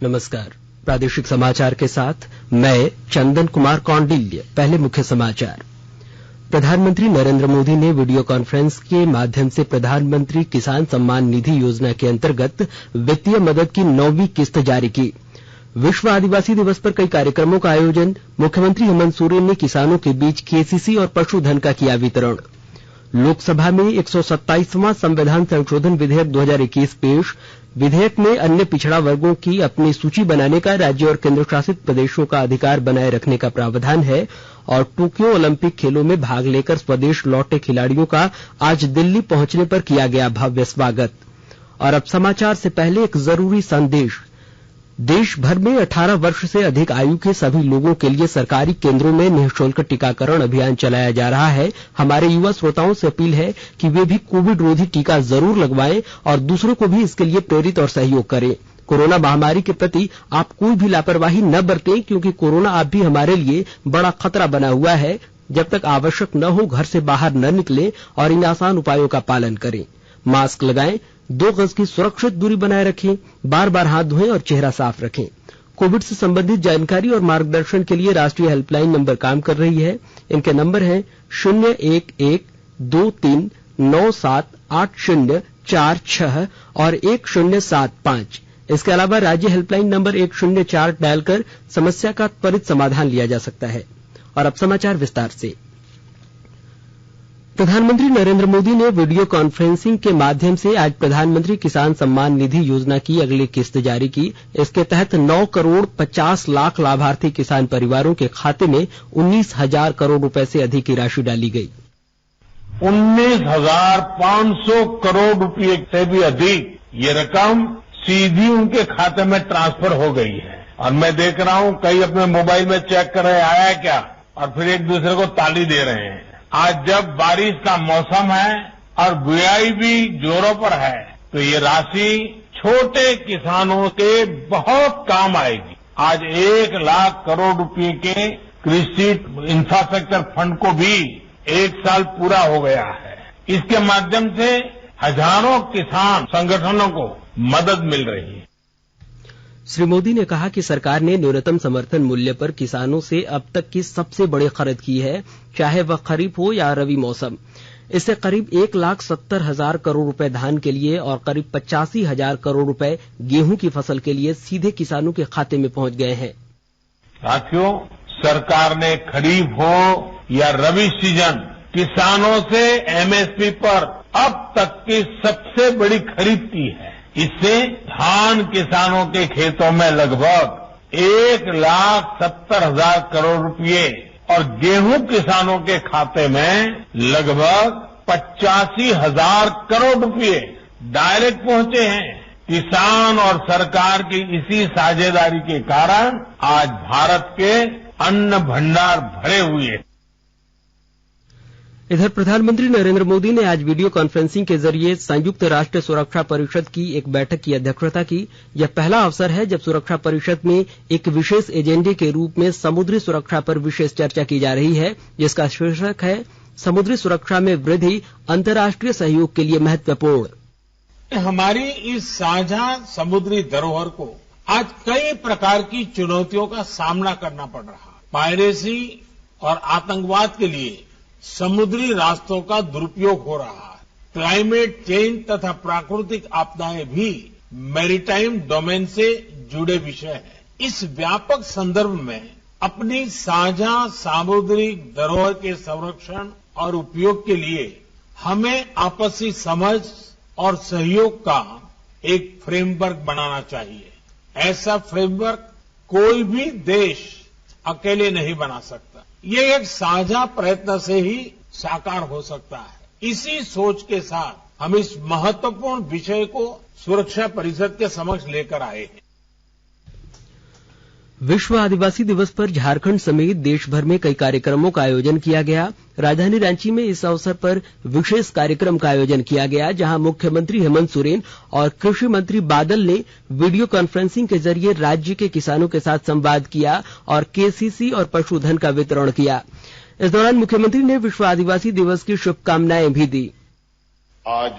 नमस्कार, प्रादेशिक समाचार के साथ मैं चंदन कुमार कौंडिल्य। पहले मुख्य समाचार। प्रधानमंत्री नरेंद्र मोदी ने वीडियो कॉन्फ्रेंस के माध्यम से प्रधानमंत्री किसान सम्मान निधि योजना के अंतर्गत वित्तीय मदद की 9वीं किस्त जारी की। विश्व आदिवासी दिवस पर कई कार्यक्रमों का आयोजन। मुख्यमंत्री हेमंत सोरेन ने किसानों के बीच केसीसी और पशुधन का किया वितरण। लोकसभा में 127वां संविधान संशोधन विधेयक 2021 पेश। विधेयक में अन्य पिछड़ा वर्गों की अपनी सूची बनाने का राज्य और केंद्र शासित प्रदेशों का अधिकार बनाए रखने का प्रावधान है। और टोक्यो ओलंपिक खेलों में भाग लेकर स्वदेश लौटे खिलाड़ियों का आज दिल्ली पहुंचने पर किया गया भव्य स्वागत। और अब समाचार से पहले एक जरूरी संदेश। देश भर में 18 वर्ष से अधिक आयु के सभी लोगों के लिए सरकारी केंद्रों में निःशुल्क टीकाकरण अभियान चलाया जा रहा है। हमारे युवा श्रोताओं से अपील है कि वे भी कोविड रोधी टीका जरूर लगवाएं और दूसरों को भी इसके लिए प्रेरित और सहयोग करें। कोरोना महामारी के प्रति आप कोई भी लापरवाही न बरतें, क्योंकि कोरोना अब भी हमारे लिए बड़ा खतरा बना हुआ है। जब तक आवश्यक न हो घर से बाहर न निकलें और इन आसान उपायों का पालन करें। मास्क लगाएं, 2 गज की सुरक्षित दूरी बनाए रखें, बार-बार हाथ धोएं और चेहरा साफ रखें। कोविड से संबंधित जानकारी और मार्गदर्शन के लिए राष्ट्रीय हेल्पलाइन नंबर काम कर रही है। इनके नंबर हैं 0112397804 और 1075। इसके अलावा राज्य हेल्पलाइन नंबर 104 डायल कर समस्या का त्वरित समाधान लिया जा सकता है। और अब समाचार विस्तार से। प्रधानमंत्री नरेंद्र मोदी ने वीडियो कॉन्फ्रेंसिंग के माध्यम से आज प्रधानमंत्री किसान सम्मान निधि योजना की अगली किस्त जारी की। इसके तहत 9 करोड़ 50 लाख लाभार्थी किसान परिवारों के खाते में 19,000 करोड़ रुपए से अधिक की राशि डाली गई। 19,500 करोड़ रुपए से भी अधिक ये रकम सीधी उनके खाते में ट्रांसफर हो गई है। और मैं देख रहा हूं कई अपने मोबाइल में चेक कर रहे आया क्या, और फिर एक दूसरे को ताली दे रहे हैं। आज जब बारिश का मौसम है और बुआई भी जोरों पर है, तो ये राशि छोटे किसानों के बहुत काम आएगी। आज 1 लाख करोड़ रुपए के कृषि इंफ्रास्ट्रक्चर फंड को भी 1 साल पूरा हो गया है। इसके माध्यम से हजारों किसान संगठनों को मदद मिल रही है। श्री मोदी ने कहा कि सरकार ने न्यूनतम समर्थन मूल्य पर किसानों से अब तक की सबसे बड़ी खरीद की है, चाहे वह खरीफ हो या रबी मौसम। इससे करीब 1,70,000 करोड़ रुपए धान के लिए और करीब 85,000 करोड़ रुपए गेहूं की फसल के लिए सीधे किसानों के खाते में पहुंच गए हैं। साथियों, सरकार ने खरीफ हो या रबी सीजन किसानों से एमएसपी पर अब तक की सबसे बड़ी खरीद की है। इससे धान किसानों के खेतों में लगभग 1,70,000 करोड़ रुपए और गेहूं किसानों के खाते में लगभग 85,000 करोड़ रुपए डायरेक्ट पहुंचे हैं। किसान और सरकार की इसी साझेदारी के कारण आज भारत के अन्न भंडार भरे हुए हैं। इधर प्रधानमंत्री नरेंद्र मोदी ने आज वीडियो कॉन्फ्रेंसिंग के जरिए संयुक्त राष्ट्र सुरक्षा परिषद की एक बैठक की अध्यक्षता की। यह पहला अवसर है जब सुरक्षा परिषद में एक विशेष एजेंडे के रूप में समुद्री सुरक्षा पर विशेष चर्चा की जा रही है, जिसका शीर्षक है समुद्री सुरक्षा में वृद्धि, अंतर्राष्ट्रीय सहयोग के लिए महत्वपूर्ण। हमारी इस साझा समुद्री धरोहर को आज कई प्रकार की चुनौतियों का सामना करना पड़ रहा। पायरेसी और आतंकवाद के लिए समुद्री रास्तों का दुरुपयोग हो रहा है। क्लाइमेट चेंज तथा प्राकृतिक आपदाएं भी मैरीटाइम डोमेन से जुड़े विषय हैं। इस व्यापक संदर्भ में अपनी साझा सामुद्रिक धरोहर के संरक्षण और उपयोग के लिए हमें आपसी समझ और सहयोग का एक फ्रेमवर्क बनाना चाहिए। ऐसा फ्रेमवर्क कोई भी देश अकेले नहीं बना सकता। ये एक साझा प्रयत्न से ही साकार हो सकता है। इसी सोच के साथ हम इस महत्वपूर्ण विषय को सुरक्षा परिषद के समक्ष लेकर आए हैं। विश्व आदिवासी दिवस पर झारखंड समेत देश भर में कई कार्यक्रमों का आयोजन किया गया। राजधानी रांची में इस अवसर पर विशेष कार्यक्रम का आयोजन किया गया, जहां मुख्यमंत्री हेमंत सोरेन और कृषि मंत्री बादल ने वीडियो कॉन्फ्रेंसिंग के जरिए राज्य के किसानों के साथ संवाद किया और केसीसी और पशुधन का वितरण किया। इस दौरान मुख्यमंत्री ने विश्व आदिवासी दिवस की शुभकामनाएं भी दी। आज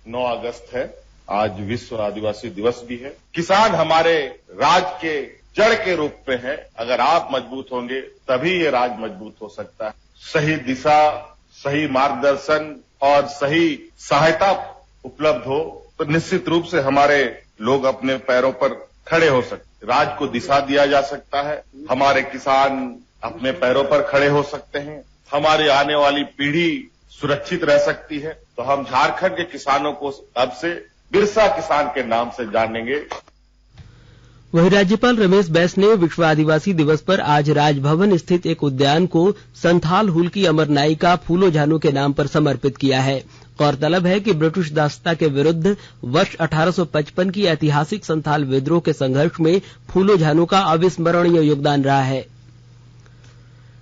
9 अगस्त है। आज विश्व आदिवासी दिवस भी है। किसान हमारे राज्य के जड़ के रूप में है। अगर आप मजबूत होंगे तभी ये राज्य मजबूत हो सकता है। सही दिशा, सही मार्गदर्शन और सही सहायता उपलब्ध हो तो निश्चित रूप से हमारे लोग अपने पैरों पर खड़े हो सकते, राज्य को दिशा दिया जा सकता है, हमारे किसान अपने पैरों पर खड़े हो सकते हैं, हमारी आने वाली पीढ़ी सुरक्षित रह सकती है। तो हम झारखंड के किसानों को अब से बिरसा किसान के नाम से जानेंगे। वहीं राज्यपाल रमेश बैस ने विश्व आदिवासी दिवस पर आज राजभवन स्थित एक उद्यान को संथाल हुल की अमर नायिका फूलो झानो के नाम पर समर्पित किया है। गौरतलब है कि ब्रिटिश दासता के विरुद्ध वर्ष 1855 की ऐतिहासिक संथाल विद्रोह के संघर्ष में फूलो झानो का अविस्मरणीय योगदान रहा है।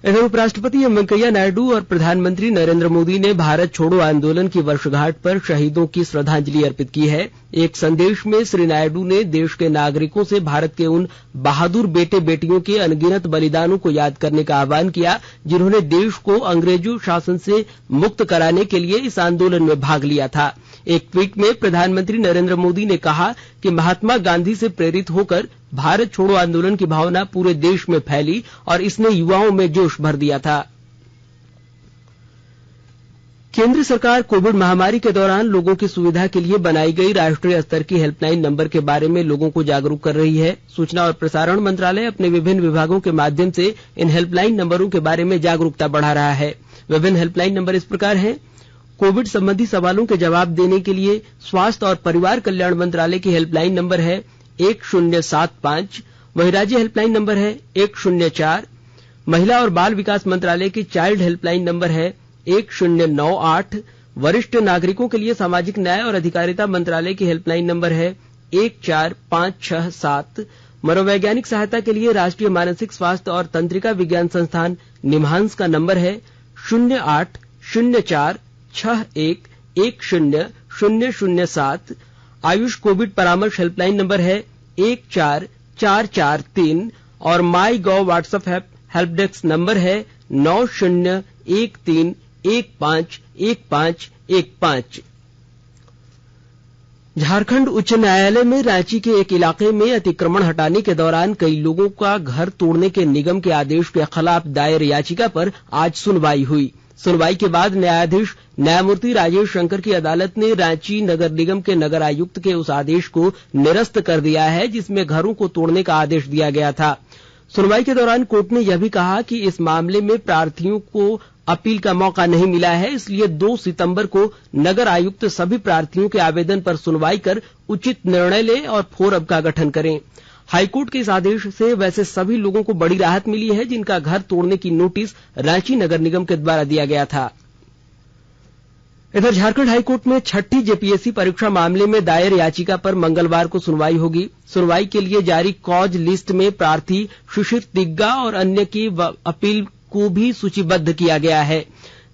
इधर उपराष्ट्रपति एम वेंकैया नायडू और प्रधानमंत्री नरेंद्र मोदी ने भारत छोड़ो आंदोलन की वर्षगांठ पर शहीदों की श्रद्धांजलि अर्पित की है। एक संदेश में श्री नायडू ने देश के नागरिकों से भारत के उन बहादुर बेटे बेटियों के अनगिनत बलिदानों को याद करने का आह्वान किया जिन्होंने देश को अंग्रेजों शासन से मुक्त कराने के लिए इस आंदोलन में भाग लिया था। एक ट्वीट में प्रधानमंत्री नरेंद्र मोदी ने कहा कि महात्मा गांधी से प्रेरित होकर भारत छोड़ो आंदोलन की भावना पूरे देश में फैली और इसने युवाओं में जोश भर दिया था। केंद्र सरकार कोविड महामारी के दौरान लोगों की सुविधा के लिए बनाई गई राष्ट्रीय स्तर की हेल्पलाइन नंबर के बारे में लोगों को जागरूक कर रही है। सूचना और प्रसारण मंत्रालय अपने विभिन्न विभागों के माध्यम से इन हेल्पलाइन नंबरों के बारे में जागरूकता बढ़ा रहा है। विभिन्न हेल्पलाइन नंबर इस प्रकार हैं। कोविड संबंधी सवालों के जवाब देने के लिए स्वास्थ्य और परिवार कल्याण मंत्रालय की हेल्पलाइन नंबर है 1075। वहीं राज्य हेल्पलाइन नंबर है 104। महिला और बाल विकास मंत्रालय की चाइल्ड हेल्पलाइन नंबर है 1098। वरिष्ठ नागरिकों के लिए सामाजिक न्याय और अधिकारिता मंत्रालय की हेल्पलाइन नंबर है 14567। मनोवैज्ञानिक सहायता के लिए राष्ट्रीय मानसिक स्वास्थ्य और तंत्रिका विज्ञान संस्थान निम्हांस का नंबर है 080461100007। आयुष कोविड परामर्श हेल्पलाइन नंबर है 14443 और माई गॉव व्हाट्सएप हेल्प डेस्क नंबर है 9013151515। झारखंड उच्च न्यायालय में रांची के एक इलाके में अतिक्रमण हटाने के दौरान कई लोगों का घर तोड़ने के निगम के आदेश के खिलाफ दायर याचिका पर आज सुनवाई हुई। सुनवाई के बाद न्यायाधीश न्यायमूर्ति राजेश शंकर की अदालत ने रांची नगर निगम के नगर आयुक्त के उस आदेश को निरस्त कर दिया है जिसमें घरों को तोड़ने का आदेश दिया गया था। सुनवाई के दौरान कोर्ट ने यह भी कहा कि इस मामले में प्रार्थियों को अपील का मौका नहीं मिला है, इसलिए 2 सितंबर को नगर आयुक्त सभी प्रार्थियों के आवेदन पर सुनवाई कर उचित निर्णय ले और फोरम का गठन करें। हाईकोर्ट के इस आदेश से वैसे सभी लोगों को बड़ी राहत मिली है जिनका घर तोड़ने की नोटिस रांची नगर निगम के द्वारा दिया गया था। इधर झारखंड हाईकोर्ट में 6ठी जेपीएससी परीक्षा मामले में दायर याचिका पर मंगलवार को सुनवाई होगी। सुनवाई के लिए जारी कॉज लिस्ट में प्रार्थी शिशिर तिग्गा और अन्य की अपील को भी सूचीबद्ध किया गया है।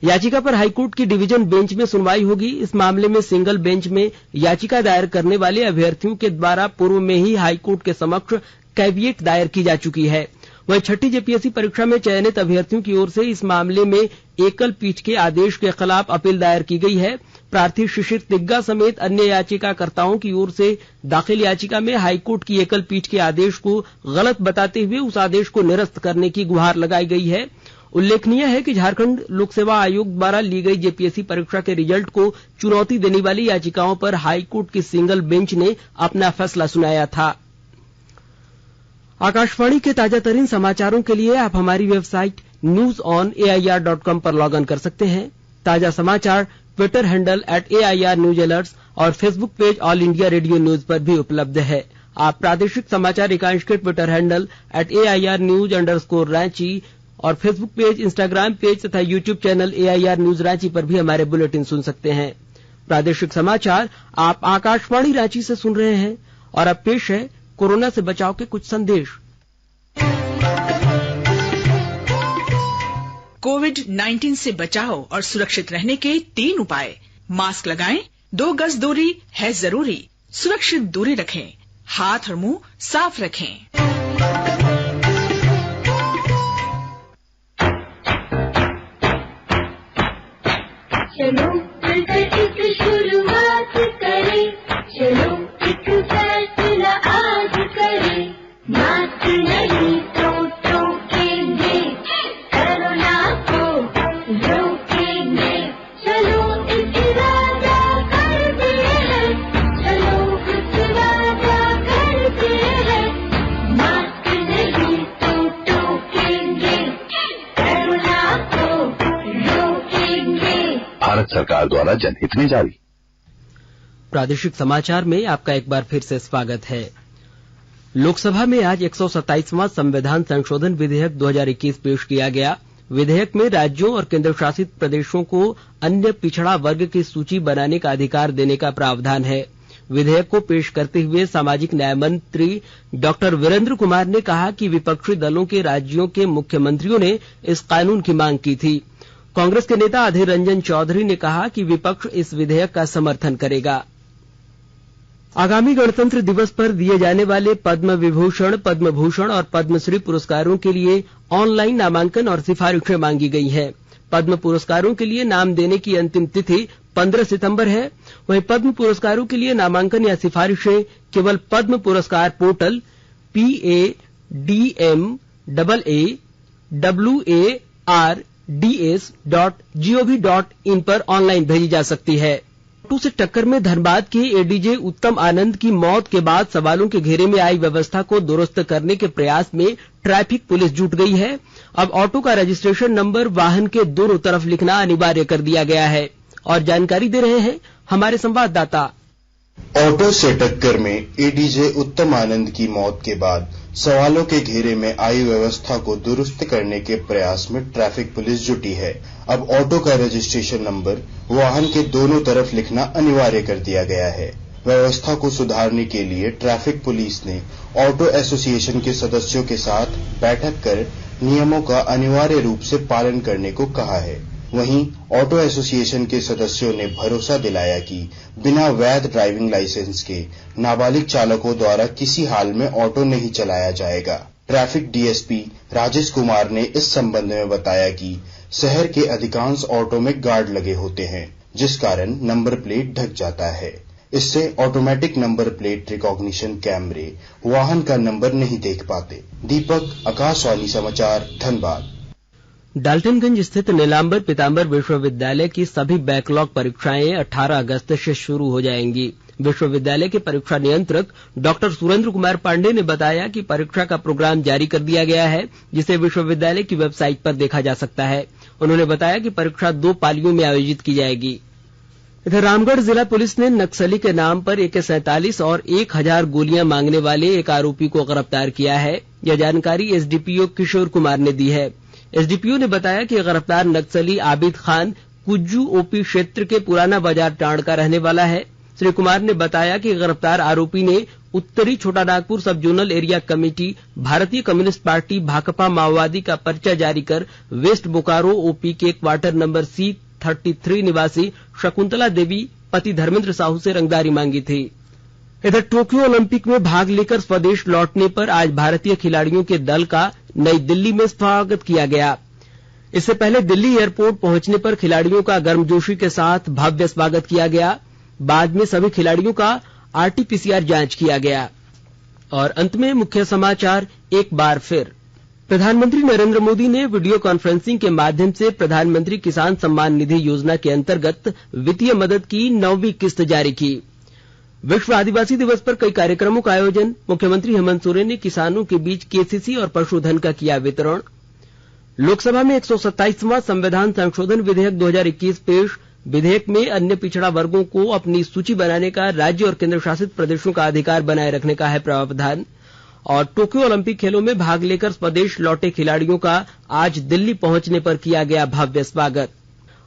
याचिका पर हाईकोर्ट की डिवीजन बेंच में सुनवाई होगी। इस मामले में सिंगल बेंच में याचिका दायर करने वाले अभ्यर्थियों के द्वारा पूर्व में ही हाईकोर्ट के समक्ष कैविएट दायर की जा चुकी है। वहीं 6ठी जेपीएससी परीक्षा में चयनित अभ्यर्थियों की ओर से इस मामले में एकल पीठ के आदेश के खिलाफ अपील दायर की गई है। प्रार्थी शिशिर तिग्गा समेत अन्य याचिकाकर्ताओं की ओर से दाखिल याचिका में हाईकोर्ट की एकल पीठ के आदेश को गलत बताते हुए उस आदेश को निरस्त करने की गुहार लगाई गई है। उल्लेखनीय है कि झारखंड लोक सेवा आयोग द्वारा ली गई जेपीएससी परीक्षा के रिजल्ट को चुनौती देने वाली याचिकाओं पर हाईकोर्ट की सिंगल बेंच ने अपना फैसला सुनाया था। आकाशवाणी के ताजा तरीन समाचारों के लिए आप हमारी वेबसाइट newsonair.com पर लॉग इन कर सकते हैं। ताजा समाचार Twitter handle @AIR News Alerts और Facebook page all India radio news पर भी उपलब्ध है। आप प्रादेशिक समाचार एकांश के ट्विटर हैंडल @AIR News_Ranchi और फेसबुक पेज, इंस्टाग्राम पेज तथा YouTube channel AIR News Ranchi पर भी हमारे बुलेटिन सुन सकते हैं। प्रादेशिक समाचार आप आकाशवाणी रांची से सुन रहे हैं और अब पेश है कोरोना से बचाव के कुछ संदेश। कोविड-19 से बचाव और सुरक्षित रहने के 3 उपाय। मास्क लगाएं, 2 गज दूरी है जरूरी, सुरक्षित दूरी रखें, हाथ और मुंह साफ रखें। चलो मिलकर एक शुरुआत करें, चलो भारत सरकार द्वारा जनहित में जारी। प्रादेशिक समाचार में आपका एक बार फिर से स्वागत है। लोकसभा में आज 127वां संविधान संशोधन विधेयक 2021 पेश किया गया। विधेयक में राज्यों और केंद्र शासित प्रदेशों को अन्य पिछड़ा वर्ग की सूची बनाने का अधिकार देने का प्रावधान है। विधेयक को पेश करते हुए सामाजिक न्याय मंत्री डॉक्टर वीरेंद्र कुमार ने कहा कि विपक्षी दलों के राज्यों के मुख्यमंत्रियों ने इस कानून की मांग की थी। कांग्रेस के नेता अधीर रंजन चौधरी ने कहा कि विपक्ष इस विधेयक का समर्थन करेगा। आगामी गणतंत्र दिवस पर दिए जाने वाले पद्म विभूषण, पद्म भूषण और पद्मश्री पुरस्कारों के लिए ऑनलाइन नामांकन और सिफारिशें मांगी गई हैं। पद्म पुरस्कारों के लिए नाम देने की अंतिम तिथि 15 सितंबर है। वहीं पद्म पुरस्कारों के लिए नामांकन या सिफारिशें केवल पद्म पुरस्कार पोर्टल padmawars.gov.in पर ऑनलाइन भेजी जा सकती है। ऑटो से टक्कर में धनबाद के एडीजे उत्तम आनंद की मौत के बाद सवालों के घेरे में आई व्यवस्था को दुरुस्त करने के प्रयास में ट्रैफिक पुलिस जुट गई है। अब ऑटो का रजिस्ट्रेशन नंबर वाहन के दोनों तरफ लिखना अनिवार्य कर दिया गया है। और जानकारी दे रहे हैं हमारे संवाददाता। ऑटो से टक्कर में एडीजे उत्तम आनंद की मौत के बाद सवालों के घेरे में आई व्यवस्था को दुरुस्त करने के प्रयास में ट्रैफिक पुलिस जुटी है। अब ऑटो का रजिस्ट्रेशन नंबर वाहन के दोनों तरफ लिखना अनिवार्य कर दिया गया है। व्यवस्था को सुधारने के लिए ट्रैफिक पुलिस ने ऑटो एसोसिएशन के सदस्यों के साथ बैठक कर नियमों का अनिवार्य रूप से पालन करने को कहा है। वहीं ऑटो एसोसिएशन के सदस्यों ने भरोसा दिलाया कि बिना वैध ड्राइविंग लाइसेंस के नाबालिग चालकों द्वारा किसी हाल में ऑटो नहीं चलाया जाएगा। ट्रैफिक डीएसपी राजेश कुमार ने इस संबंध में बताया कि शहर के अधिकांश ऑटो में गार्ड लगे होते हैं, जिस कारण नंबर प्लेट ढक जाता है। इससे ऑटोमेटिक नंबर प्लेट रिकॉग्निशन कैमरे वाहन का नंबर नहीं देख पाते। दीपक, आकाशवाणी समाचार, धनबाद। डाल्टनगंज स्थित नीलांबर पीतांबर विश्वविद्यालय की सभी बैकलॉग परीक्षाएं 18 अगस्त से शुरू हो जाएंगी। विश्वविद्यालय के परीक्षा नियंत्रक डॉक्टर सुरेंद्र कुमार पांडे ने बताया कि परीक्षा का प्रोग्राम जारी कर दिया गया है, जिसे विश्वविद्यालय की वेबसाइट पर देखा जा सकता है। उन्होंने बताया कि परीक्षा 2 पालियों में आयोजित की जाएगी। इधर रामगढ़ जिला पुलिस ने नक्सली के नाम पर AK-47 और 1000 गोलियां मांगने वाले एक आरोपी को गिरफ्तार किया है। यह जानकारी एसडीपीओ किशोर कुमार ने दी है। एसडीपीओ ने बताया कि गिरफ्तार नक्सली आबिद खान कुज्जू ओपी क्षेत्र के पुराना बाजार टांड का रहने वाला है। श्री कुमार ने बताया कि गिरफ्तार आरोपी ने उत्तरी छोटानागपुर सब जोनल एरिया कमेटी भारतीय कम्युनिस्ट पार्टी भाकपा माओवादी का पर्चा जारी कर वेस्ट बोकारो ओपी के क्वार्टर नंबर C33 निवासी शकुंतला देवी पति धर्मेंद्र साहू से रंगदारी मांगी थी। इधर टोक्यो ओलंपिक में भाग लेकर स्वदेश लौटने पर आज भारतीय खिलाड़ियों के दल का नई दिल्ली में स्वागत किया गया। इससे पहले दिल्ली एयरपोर्ट पहुंचने पर खिलाड़ियों का गर्मजोशी के साथ भव्य स्वागत किया गया। बाद में सभी खिलाड़ियों का RT-PCR जांच किया गया। और अंत में मुख्य समाचार एक बार फिर। प्रधानमंत्री नरेंद्र मोदी ने वीडियो कॉन्फ्रेंसिंग के माध्यम से प्रधानमंत्री किसान सम्मान निधि योजना के अंतर्गत वित्तीय मदद की 9वीं किस्त जारी की। विश्व आदिवासी दिवस पर कई कार्यक्रमों का आयोजन। मुख्यमंत्री हेमंत सोरेन ने किसानों के बीच KCC और पशुधन का किया वितरण। लोकसभा में 127वां संविधान संशोधन विधेयक 2021 पेश। विधेयक में अन्य पिछड़ा वर्गों को अपनी सूची बनाने का राज्य और केंद्र शासित प्रदेशों का अधिकार बनाए रखने का है प्रावधान। और टोक्यो ओलंपिक खेलों में भाग लेकर स्वदेश लौटे खिलाड़ियों का आज दिल्ली पहुंचने पर किया गया भव्य स्वागत।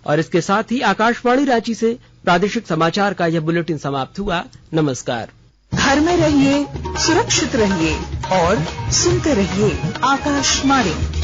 और इसके साथ ही आकाशवाणी रांची से प्रादेशिक समाचार का यह बुलेटिन समाप्त हुआ। नमस्कार। घर में रहिए, सुरक्षित रहिए और सुनते रहिए आकाशवाणी।